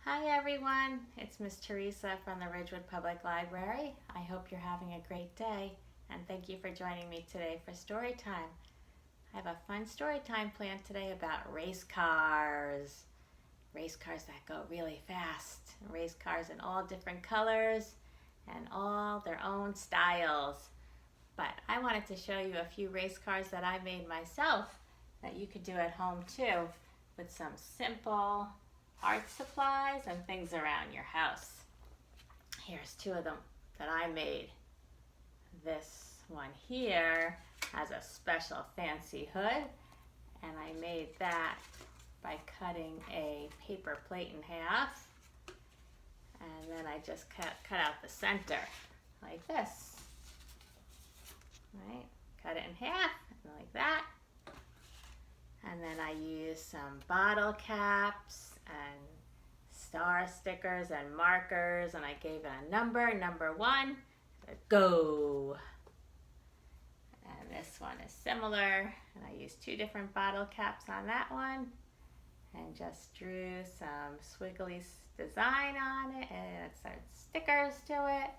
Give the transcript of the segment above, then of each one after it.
Hi everyone, it's Miss Theresa from the Ridgewood Public Library. I hope you're having a great day and thank you for joining me today for story time. I have a fun story time planned today about race cars. Race cars that go really fast. Race cars in all different colors and all their own styles. But I wanted to show you a few race cars that I made myself that you could do at home too with some simple art supplies and things around your house. Here's two of them that I made. This one here has a special fancy hood, and I made that by cutting a paper plate in half, and then I just cut out the center like this. Right? Cut it in half like that, and then I used some bottle caps and star stickers and markers, and I gave it a number 1, go. And this one is similar, and I used 2 different bottle caps on that one and just drew some squiggly design on it and some stickers to it.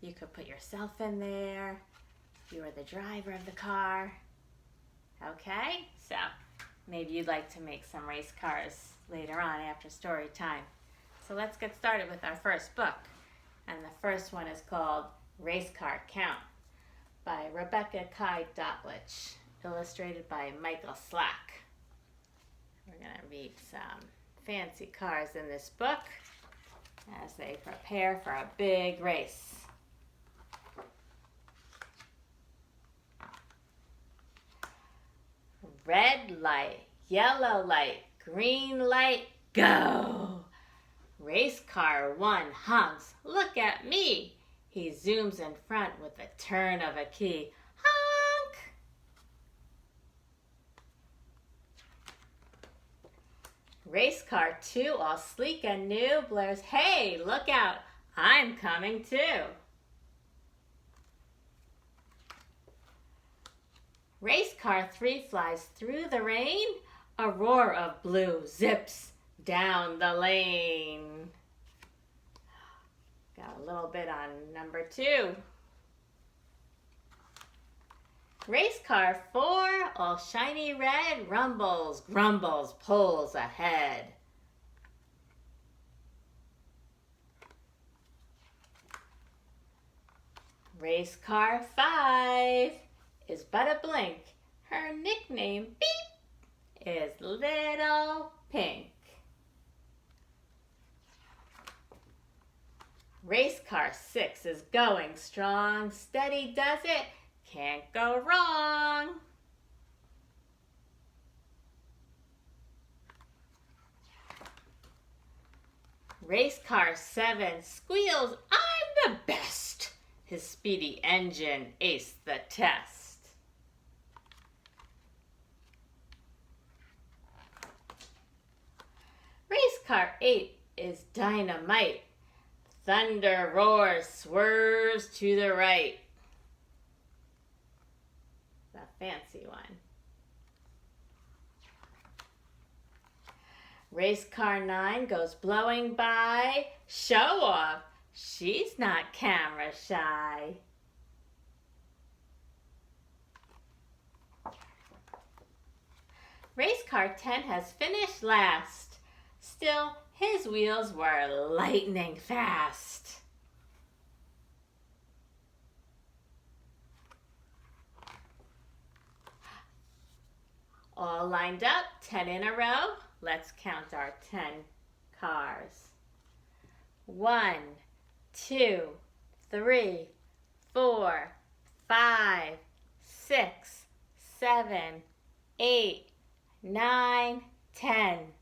You could put yourself in there if you were the driver of the car. Okay, so maybe you'd like to make some race cars later on after story time. So let's get started with our first book. And the first one is called Race Car Count by Rebecca Kai Dotlich, illustrated by Michael Slack. We're going to meet some fancy cars in this book as they prepare for a big race. Red light, yellow light, green light, go! Race car 1 honks, look at me! He zooms in front with the turn of a key. Honk! Race car 2, all sleek and new, blares, hey, look out, I'm coming too. Race car 3 flies through the rain. A roar of blue zips down the lane. Got a little bit on number 2. Race car 4, all shiny red, rumbles, grumbles, pulls ahead. Race car 5 is but a blink. Her nickname, beep, is Little Pink. Race car 6 is going strong. Steady does it, can't go wrong. Race car 7 squeals, I'm the best. His speedy engine aced the test. Race car 8 is dynamite. Thunder roars, swerves to the right. The fancy one. Race car 9 goes blowing by. Show off, she's not camera shy. Race car 10 has finished last. Still, his wheels were lightning fast. All lined up, 10 in a row. Let's count our 10 cars. 1, 2, 3, 4, 5, 6, 7, 8, 9, 10.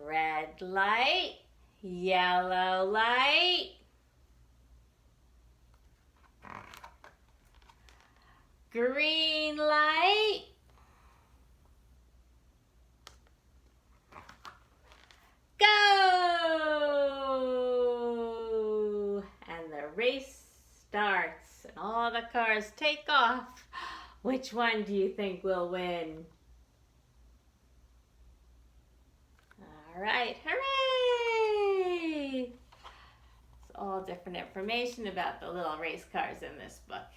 Red light, yellow light, green light, go! And the race starts and all the cars take off. Which one do you think will win? All right, hooray! It's all different information about the little race cars in this book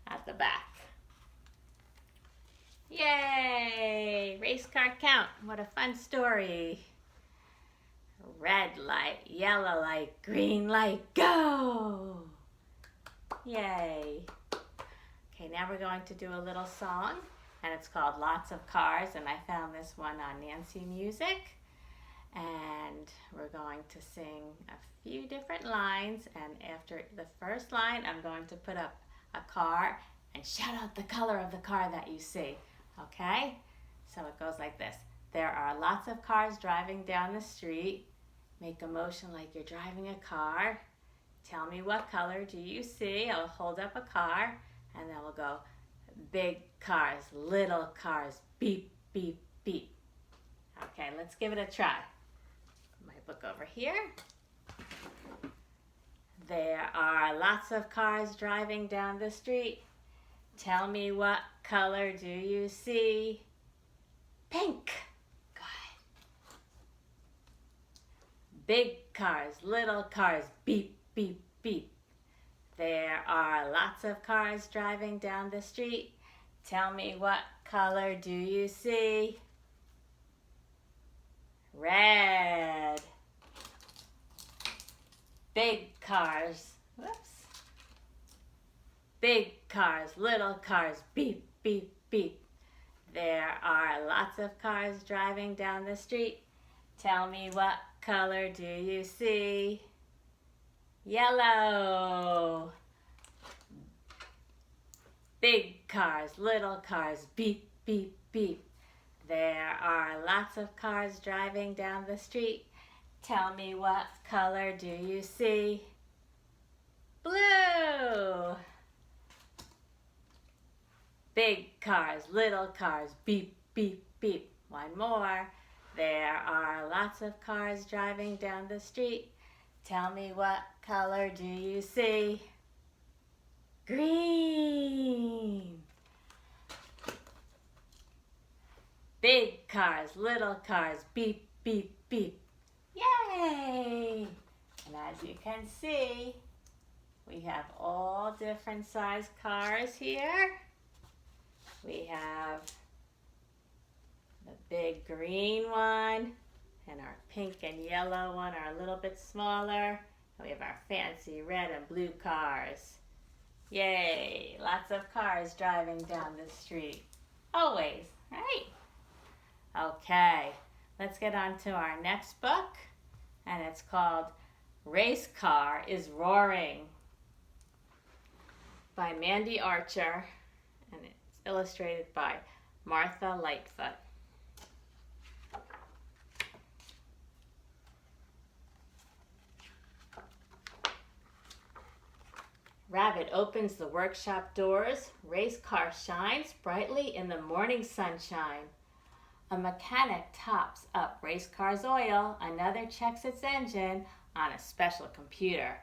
at the back. Yay! Race car count. What a fun story. Red light, yellow light, green light, go! Yay! Okay, now we're going to do a little song, and it's called Lots of Cars, and I found this one on Nancy Music. And we're going to sing a few different lines, and after the first line, I'm going to put up a car and shout out the color of the car that you see, okay? So it goes like this. There are lots of cars driving down the street. Make a motion like you're driving a car. Tell me what color do you see? I'll hold up a car, and then we'll go big cars, little cars, beep, beep, beep. Okay, let's give it a try. My book over here. There are lots of cars driving down the street. Tell me what color do you see? Pink. Good. Big cars, little cars, beep, beep, beep. There are lots of cars driving down the street. Tell me what color do you see? Red. Big cars. Whoops. Big cars, little cars, beep, beep, beep. There are lots of cars driving down the street. Tell me what color do you see? Yellow. Big cars, little cars, beep, beep, beep. There are lots of cars driving down the street. Tell me what color do you see? Blue. Big cars, little cars, beep, beep, beep. One more. There are lots of cars driving down the street. Tell me what color do you see? Green. Big cars, little cars, beep, beep, beep. Yay! And as you can see, we have all different size cars here. We have the big green one, and our pink and yellow one are a little bit smaller. And we have our fancy red and blue cars. Yay! Lots of cars driving down the street. Always, right? Okay, let's get on to our next book, and it's called Race Car is Roaring by Mandy Archer, and it's illustrated by Martha Lightfoot. Rabbit opens the workshop doors. Race car shines brightly in the morning sunshine. A mechanic tops up race car's oil. Another checks its engine on a special computer.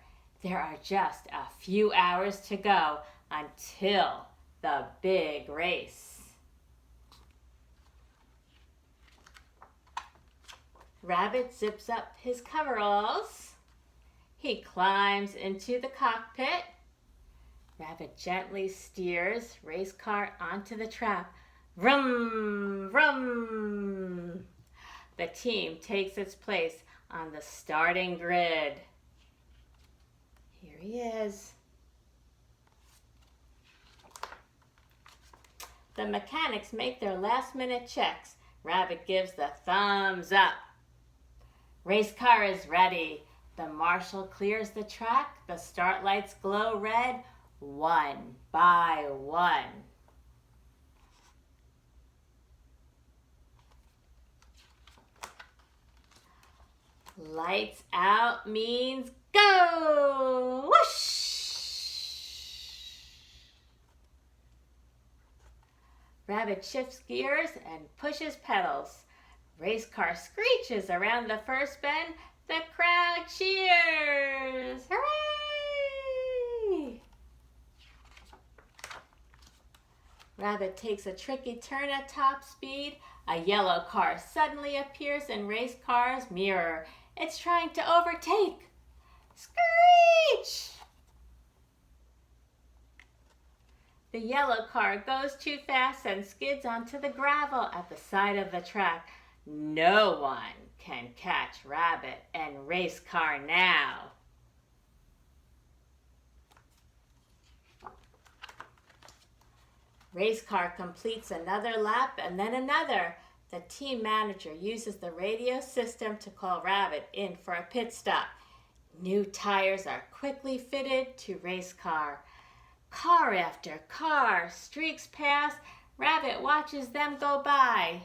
There are just a few hours to go until the big race. Rabbit zips up his coveralls. He climbs into the cockpit. Rabbit gently steers race car onto the track. Vroom, vroom. The team takes its place on the starting grid. Here he is. The mechanics make their last-minute checks. Rabbit gives the thumbs up. Race car is ready. The marshal clears the track. The start lights glow red, one by one. Lights out means go! Whoosh! Rabbit shifts gears and pushes pedals. Race car screeches around the first bend. The crowd cheers! Hooray! Rabbit takes a tricky turn at top speed. A yellow car suddenly appears in race car's mirror. It's trying to overtake. Screech! The yellow car goes too fast and skids onto the gravel at the side of the track. No one can catch Rabbit and race car now. Race car completes another lap and then another. The team manager uses the radio system to call Rabbit in for a pit stop. New tires are quickly fitted to race car. Car after car streaks past. Rabbit watches them go by.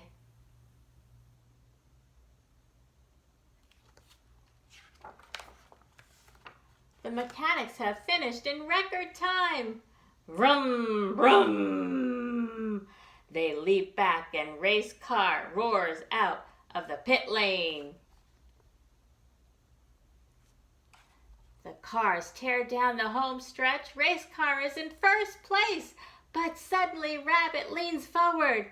The mechanics have finished in record time. Vroom, vroom. They leap back and race car roars out of the pit lane. The cars tear down the home stretch. Race car is in first place, but suddenly Rabbit leans forward.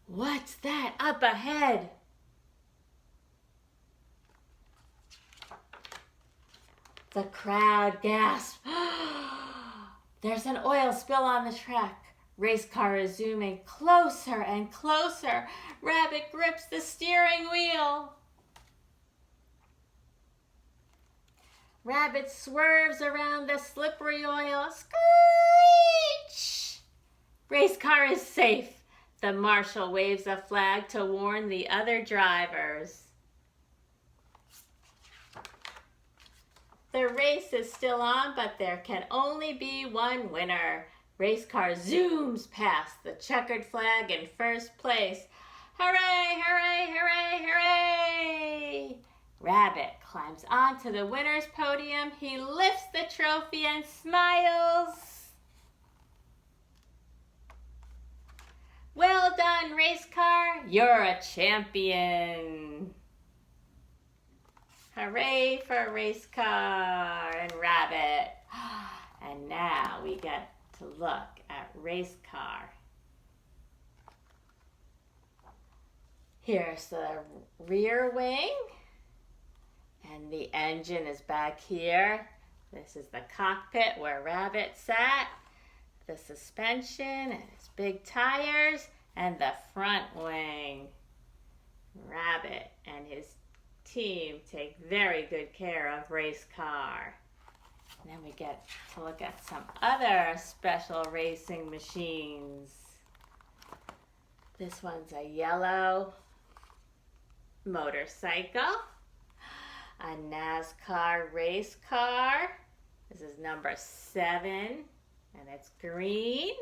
What's that up ahead? The crowd gasps. There's an oil spill on the track. Race car is zooming closer and closer. Rabbit grips the steering wheel. Rabbit swerves around the slippery oil. Screech! Race car is safe. The marshal waves a flag to warn the other drivers. The race is still on, but there can only be one winner. Race car zooms past the checkered flag in first place. Hooray, hooray, hooray, hooray! Rabbit climbs onto the winner's podium. He lifts the trophy and smiles. Well done, race car. You're a champion. Hooray for race car and Rabbit. And now we get to look at race car. Here's the rear wing. And the engine is back here. This is the cockpit where Rabbit sat. The suspension and its big tires. And the front wing. Rabbit and his team take very good care of race car. And then we get to look at some other special racing machines. This one's a yellow motorcycle, a NASCAR race car. This is number 7 and it's green.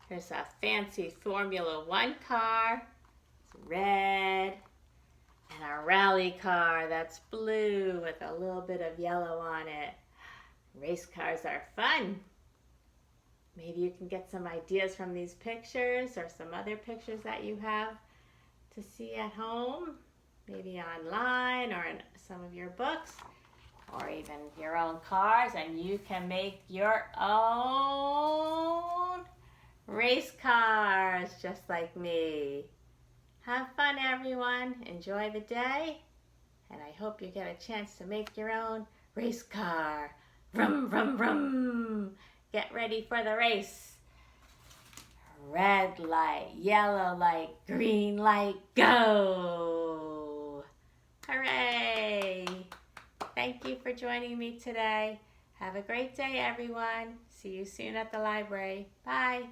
Here's a fancy Formula One car. It's red. And a rally car that's blue with a little bit of yellow on it. Race cars are fun. Maybe you can get some ideas from these pictures or some other pictures that you have to see at home. Maybe online or in some of your books or even your own cars. And you can make your own race cars just like me. Have fun, everyone. Enjoy the day. And I hope you get a chance to make your own race car. Vroom, vroom, vroom. Get ready for the race. Red light, yellow light, green light, go. Hooray. Thank you for joining me today. Have a great day, everyone. See you soon at the library. Bye.